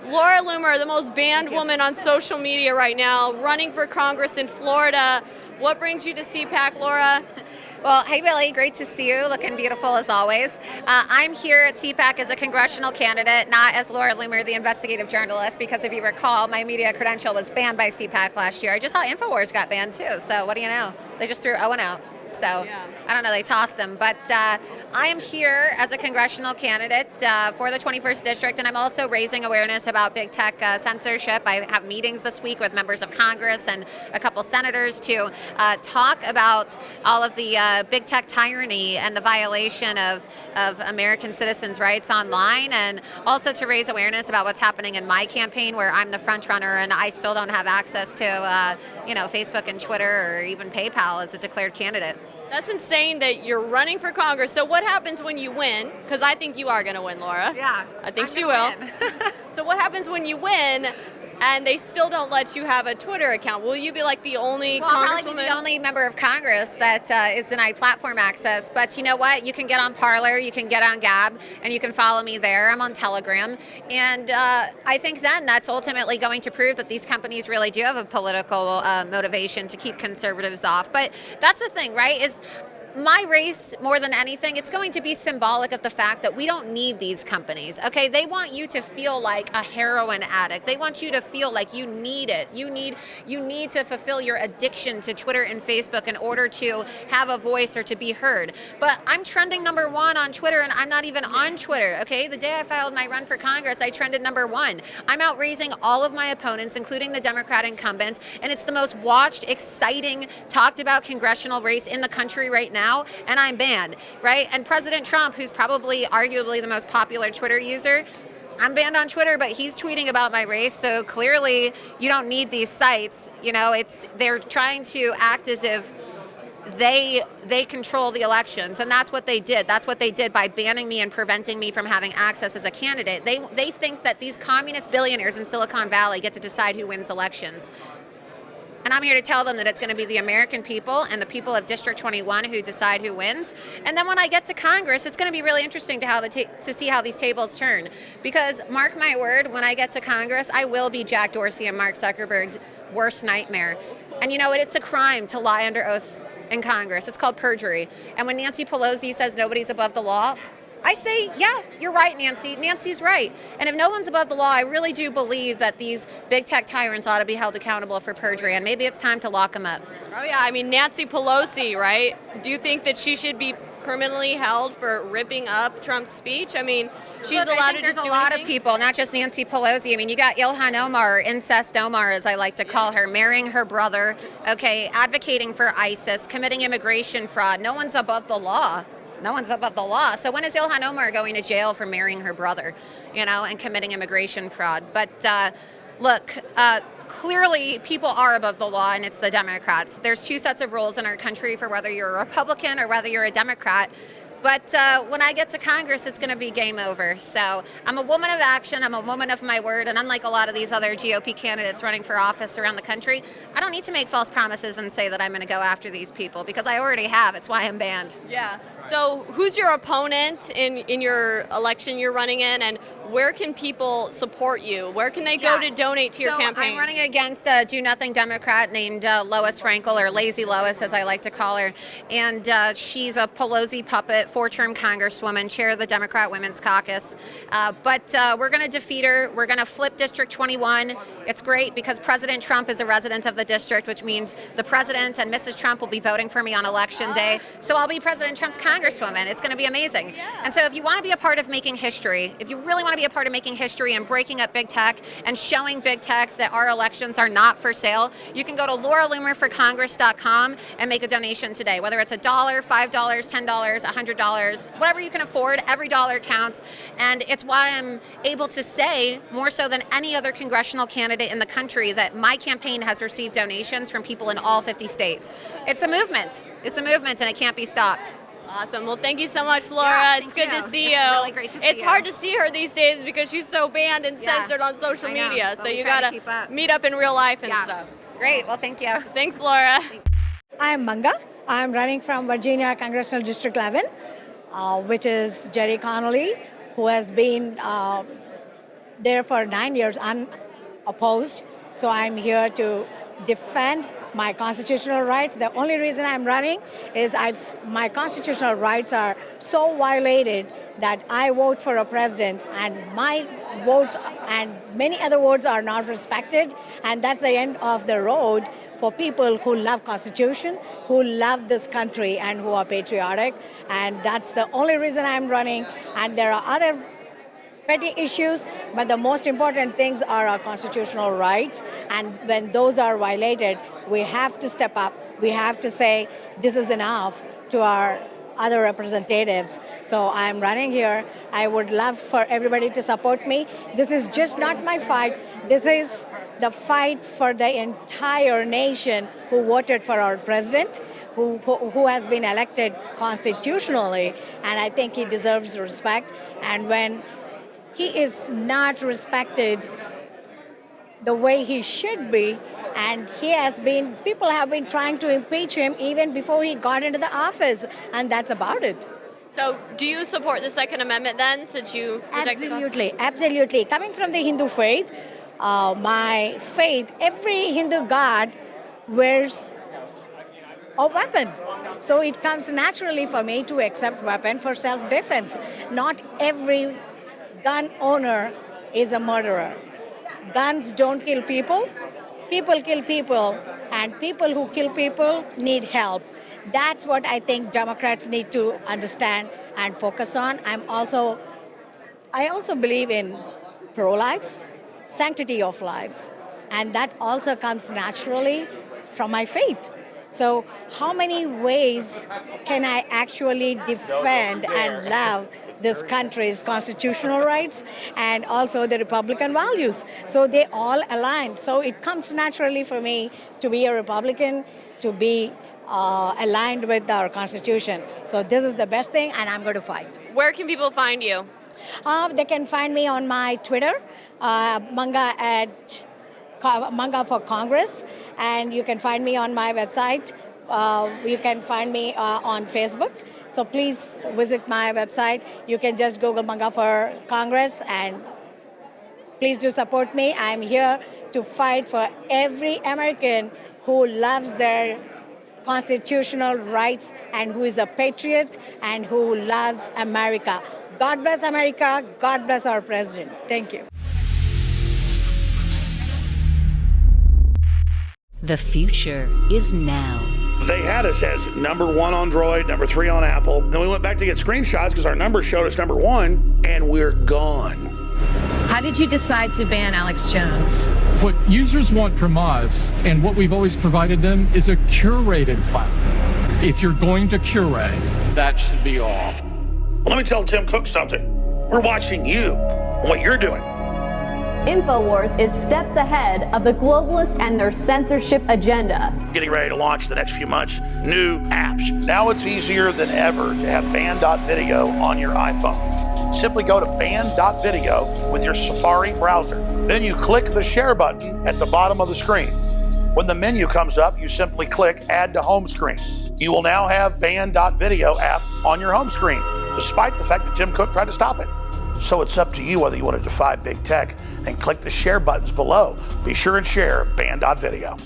Laura Loomer, the most banned woman on social media right now, running for Congress in Florida. What brings you to CPAC, Laura? Well, hey, Millie, great to see you. Looking beautiful as always. I'm here at CPAC as a congressional candidate, not as Laura Loomer, the investigative journalist, because if you recall, my media credential was banned by CPAC last year. I just saw InfoWars got banned too, so what do you know? They just threw Owen out. So I don't know, they tossed him. But I am here as a congressional candidate for the 21st District, and I'm also raising awareness about big tech censorship. I have meetings this week with members of Congress and a couple senators to talk about all of the big tech tyranny and the violation of American citizens' rights online, and also to raise awareness about what's happening in my campaign, where I'm the front runner and I still don't have access to Facebook and Twitter or even PayPal as a declared candidate. That's insane that you're running for Congress. So what happens when you win? Because I think you are going to win, Laura. Yeah. I think she will. So what happens when you win and they still don't let you have a Twitter account? Will you be like the only I'll congresswoman? probably be the only member of Congress that is denied platform access. But you know what? You can get on Parler, you can get on Gab, and you can follow me there. I'm on Telegram. And I think then that's ultimately going to prove that these companies really do have a political motivation to keep conservatives off. But that's the thing, right? Is my race, more than anything, it's going to be symbolic of the fact that we don't need these companies, okay? They want you to feel like a heroin addict. They want you to feel like you need it. You need to fulfill your addiction to Twitter and Facebook in order to have a voice or to be heard. But I'm trending #1 on Twitter, and I'm not even on Twitter, okay? The day I filed my run for Congress, I trended #1. I'm outraising all of my opponents, including the Democrat incumbent, and it's the most watched, exciting, talked about congressional race in the country right now. And I'm banned, right? And President Trump, who's probably arguably the most popular Twitter user, I'm banned on Twitter, but he's tweeting about my race. So clearly you don't need these sites. They're trying to act as if they control the elections, and that's what they did. That's what they did by banning me and preventing me from having access as a candidate. They think that these communist billionaires in Silicon Valley get to decide who wins elections. And I'm here to tell them that it's going to be the American people and the people of District 21 who decide who wins. And then when I get to Congress, it's going to be really interesting to see how these tables turn. Because mark my word, when I get to Congress, I will be Jack Dorsey and Mark Zuckerberg's worst nightmare. And you know what? It's a crime to lie under oath in Congress. It's called perjury. And when Nancy Pelosi says nobody's above the law, I say, yeah, you're right, Nancy. Nancy's right. And if no one's above the law, I really do believe that these big tech tyrants ought to be held accountable for perjury, and maybe it's time to lock them up. Oh, yeah. I mean, Nancy Pelosi, right? Do you think that she should be criminally held for ripping up Trump's speech? I mean, she's allowed to just do anything? There's a lot of people, not just Nancy Pelosi. I mean, you got Ilhan Omar, Incest Omar, as I like to call her, marrying her brother, okay, advocating for ISIS, committing immigration fraud. No one's above the law. No one's above the law. So when is Ilhan Omar going to jail for marrying her brother, and committing immigration fraud? But look, clearly people are above the law, and it's the Democrats. There's two sets of rules in our country for whether you're a Republican or whether you're a Democrat. But when I get to Congress, it's going to be game over. So I'm a woman of action. I'm a woman of my word. And unlike a lot of these other GOP candidates running for office around the country, I don't need to make false promises and say that I'm going to go after these people, because I already have. It's why I'm banned. Yeah. So who's your opponent in your election you're running in, and where can people support you? Where can they go to donate to your campaign? I'm running against a do-nothing Democrat named Lois Frankel, or Lazy Lois, as I like to call her. And she's a Pelosi puppet, 4-term congresswoman, chair of the Democrat Women's Caucus. But we're going to defeat her. We're going to flip District 21. It's great because President Trump is a resident of the district, which means the president and Mrs. Trump will be voting for me on Election Day. So I'll be President Trump's congresswoman. It's going to be amazing. Yeah. And so if you want to be a part of making history, if you really want to be a part of making history and breaking up big tech and showing big tech that our elections are not for sale, you can go to lauraloomerforcongress.com and make a donation today, whether it's $1, $5, $10, $100, whatever you can afford. Every dollar counts. And it's why I'm able to say, more so than any other congressional candidate in the country, that my campaign has received donations from people in all 50 states. It's a movement. It's a movement, and it can't be stopped. Awesome. Well, thank you so much, Laura. Yeah, it's good to see it's you. Really great to see it's you. hard to see her these days because she's so banned and censored on social media. So you got to meet up in real life and stuff. Great. Well, thank you. Thanks, Laura. I am Manga. I am running from Virginia Congressional District 11, which is Gerry Connolly, who has been there for 9 years unopposed. So I'm here to defend my constitutional rights. The only reason I'm running is my constitutional rights are so violated that I vote for a president and my votes and many other votes are not respected, and that's the end of the road for people who love Constitution, who love this country, and who are patriotic. And that's the only reason I'm running. And there are other petty issues, but the most important things are our constitutional rights. And when those are violated, we have to step up. We have to say, this is enough to our other representatives. So I'm running here. I would love for everybody to support me. This is just not my fight. This is the fight for the entire nation who voted for our president, who has been elected constitutionally, and I think he deserves respect. And when he is not respected the way he should be, and people have been trying to impeach him even before he got into the office, and that's about it. So do you support the Second Amendment then, since you protect Absolutely. Coming from the Hindu faith, my faith, every Hindu god wears a weapon. So it comes naturally for me to accept weapon for self-defense. Not every gun owner is a murderer. Guns don't kill people. People kill people, and people who kill people need help. That's what I think Democrats need to understand and focus on. I also believe in pro-life, sanctity of life, and that also comes naturally from my faith. So how many ways can I actually defend and love this country's constitutional rights and also the Republican values? So they all align. So it comes naturally for me to be a Republican, to be aligned with our Constitution. So this is the best thing, and I'm going to fight. Where can people find you? They can find me on my Twitter, Manga for Congress, and you can find me on my website. You can find me on Facebook. So please visit my website. You can just Google Manga for Congress, and please do support me. I'm here to fight for every American who loves their constitutional rights and who is a patriot and who loves America. God bless America. God bless our president. Thank you. The future is now. They had us as number 1 on Android, number 3 on Apple. Then we went back to get screenshots because our numbers showed us number 1, and we're gone. How did you decide to ban Alex Jones? What users want from us, and what we've always provided them, is a curated platform. If you're going to curate, that should be all. Let me tell Tim Cook something. We're watching you and what you're doing. InfoWars is steps ahead of the globalists and their censorship agenda. Getting ready to launch the next few months new apps. Now it's easier than ever to have band.video on your iPhone. Simply go to band.video with your Safari browser. Then you click the share button at the bottom of the screen. When the menu comes up, you simply click Add to Home Screen. You will now have band.video app on your home screen, despite the fact that Tim Cook tried to stop it. So it's up to you whether you want to defy big tech and click the share buttons below. Be sure and share band.video.